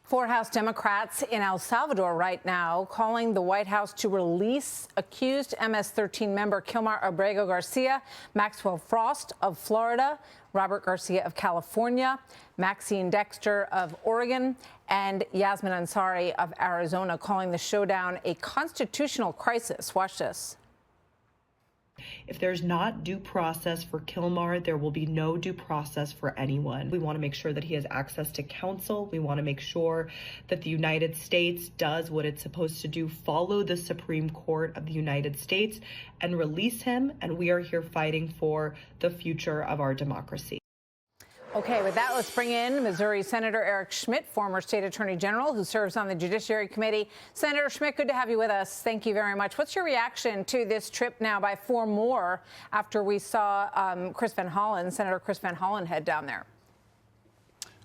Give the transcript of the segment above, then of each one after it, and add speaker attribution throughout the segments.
Speaker 1: Four House Democrats in El Salvador right now calling the White House to release accused MS-13 member Kilmar Abrego Garcia, Maxwell Frost of Florida, Robert Garcia of California, Maxine Dexter of Oregon, and Yasmin Ansari of Arizona, calling the showdown a constitutional crisis. Watch this.
Speaker 2: If there's not due process for Kilmar, there will be no due process for anyone. We want to make sure that he has access to counsel. We want to make sure that the United States does what it's supposed to do, follow the Supreme Court of the United States and release him. And we are here fighting for the future of our democracy.
Speaker 1: Okay, with that, let's bring in Missouri Senator Eric Schmitt, former state attorney general who serves on the Judiciary Committee. Senator Schmitt, good to have you with us. Thank you very much. What's your reaction to this trip now by four more after we saw Senator Chris Van Hollen head down there?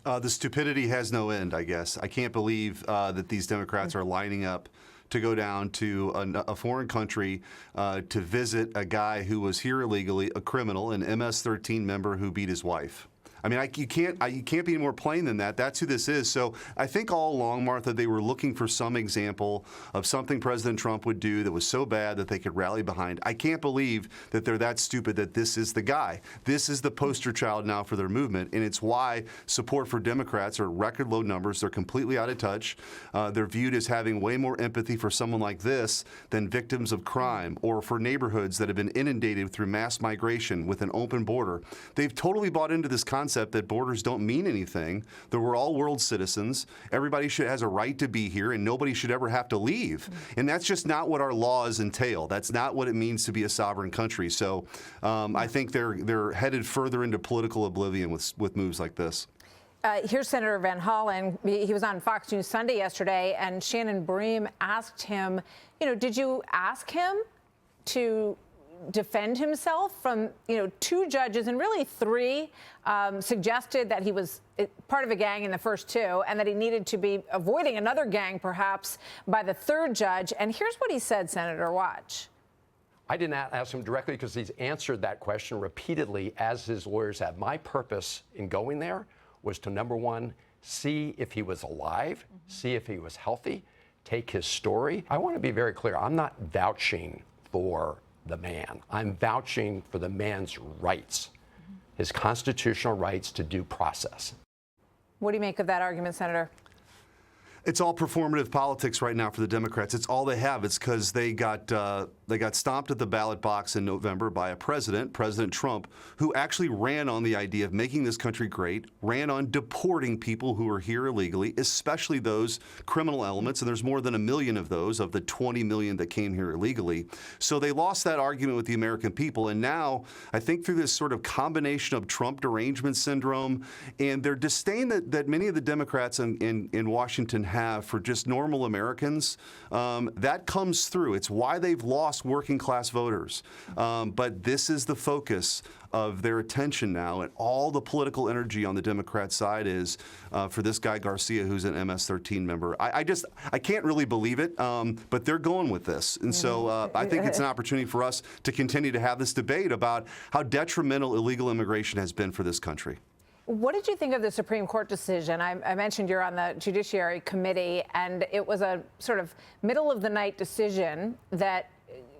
Speaker 3: The stupidity has no end, I guess. I can't believe that these Democrats are lining up to go down to a foreign country to visit a guy who was here illegally, a criminal, an MS-13 member who beat his wife. I mean, you can't be any more plain than that. That's who this is. So I think all along, Martha, they were looking for some example of something President Trump would do that was so bad that they could rally behind. I can't believe that they're that stupid that this is the guy. This is the poster child now for their movement, and it's why support for Democrats are at record low numbers. They're completely out of touch. They're viewed as having way more empathy for someone like this than victims of crime or for neighborhoods that have been inundated through mass migration with an open border. They've totally bought into this concept that borders don't mean anything, that we're all world citizens, everybody has a right to be here, and nobody should ever have to leave. And that's just not what our laws entail. That's not what it means to be a sovereign country. So I think they're headed further into political oblivion with moves like this.
Speaker 1: Here's Senator Van Hollen. He was on Fox News Sunday yesterday, and Shannon Bream asked him, did you ask him to defend himself from, two judges and really three suggested that he was part of a gang in the first two and that he needed to be avoiding another gang perhaps by the third judge. And here's what he said, Senator. Watch.
Speaker 4: I did not ask him directly because he's answered that question repeatedly, as his lawyers have. My purpose in going there was to, number one, see if he was alive, see if he was healthy, take his story. I want to be very clear. I'm not vouching for the man. I'm vouching for the man's rights, his constitutional rights to due process.
Speaker 1: What do you make of that argument, Senator?
Speaker 3: It's all performative politics right now for the Democrats. It's all they have. It's because they got stomped at the ballot box in November by a President Trump, who actually ran on the idea of making this country great, ran on deporting people who are here illegally, especially those criminal elements. And there's more than 1 million of those, of the 20 million that came here illegally. So they lost that argument with the American people. And now I think through this sort of combination of Trump derangement syndrome and their disdain that many of the Democrats in Washington have for just normal Americans, that comes through. It's why they've lost working class voters. But this is the focus of their attention now, and all the political energy on the Democrat side is for this guy Garcia, who's an MS-13 member. I can't really believe it, but they're going with this. And so I think it's an opportunity for us to continue to have this debate about how detrimental illegal immigration has been for this country.
Speaker 1: What did you think of the Supreme Court decision? I mentioned you're on the Judiciary Committee, and it was a sort of middle-of-the-night decision that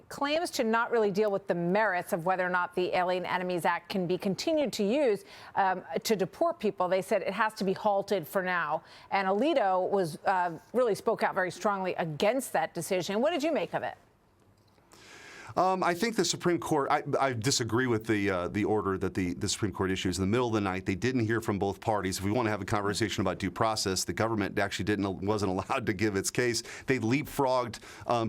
Speaker 1: claims to not really deal with the merits of whether or not the Alien Enemies Act can be continued to use to deport people. They said it has to be halted for now. And Alito was really spoke out very strongly against that decision. What did you make of it?
Speaker 3: I think the Supreme Court, I disagree with the order that the Supreme Court issues. In the middle of the night, they didn't hear from both parties. If we want to have a conversation about due process, the government actually wasn't allowed to give its case. They leapfrogged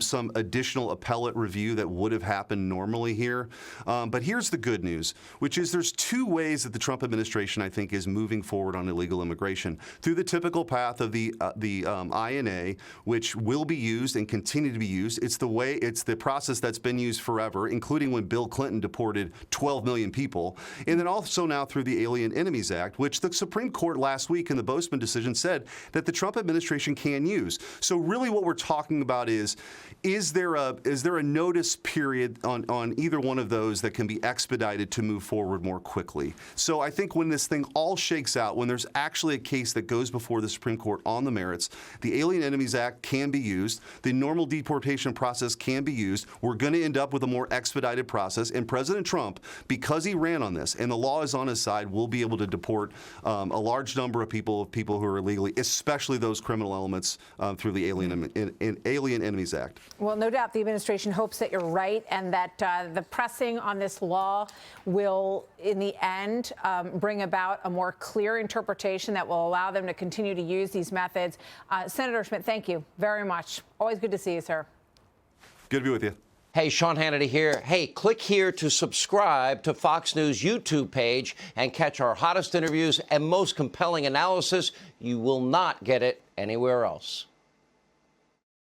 Speaker 3: some additional appellate review that would have happened normally here. But here's the good news, which is there's two ways that the Trump administration, I think, is moving forward on illegal immigration. Through the typical path of the INA, which will be used and continue to be used. It's the process that's been used used forever, including when Bill Clinton deported 12 million people, and then also now through the Alien Enemies Act, which the Supreme Court last week in the Bozeman decision said that the Trump administration can use. So really what we're talking about is there a notice period on either one of those that can be expedited to move forward more quickly? So I think when this thing all shakes out, when there's actually a case that goes before the Supreme Court on the merits, the Alien Enemies Act can be used. The normal deportation process can be used. We're going to end up with a more expedited process. And President Trump, because he ran on this and the law is on his side, will be able to deport a large number of people who are illegally, especially those criminal elements through the Alien Enemies Act.
Speaker 1: Well, no doubt the administration hopes that you're right and that the pressing on this law will, in the end, bring about a more clear interpretation that will allow them to continue to use these methods. Senator Schmitt, thank you very much. Always good to see you, sir.
Speaker 3: Good to be with you.
Speaker 5: Hey, Sean Hannity here. Hey, click here to subscribe to Fox News YouTube page and catch our hottest interviews and most compelling analysis. You will not get it anywhere else.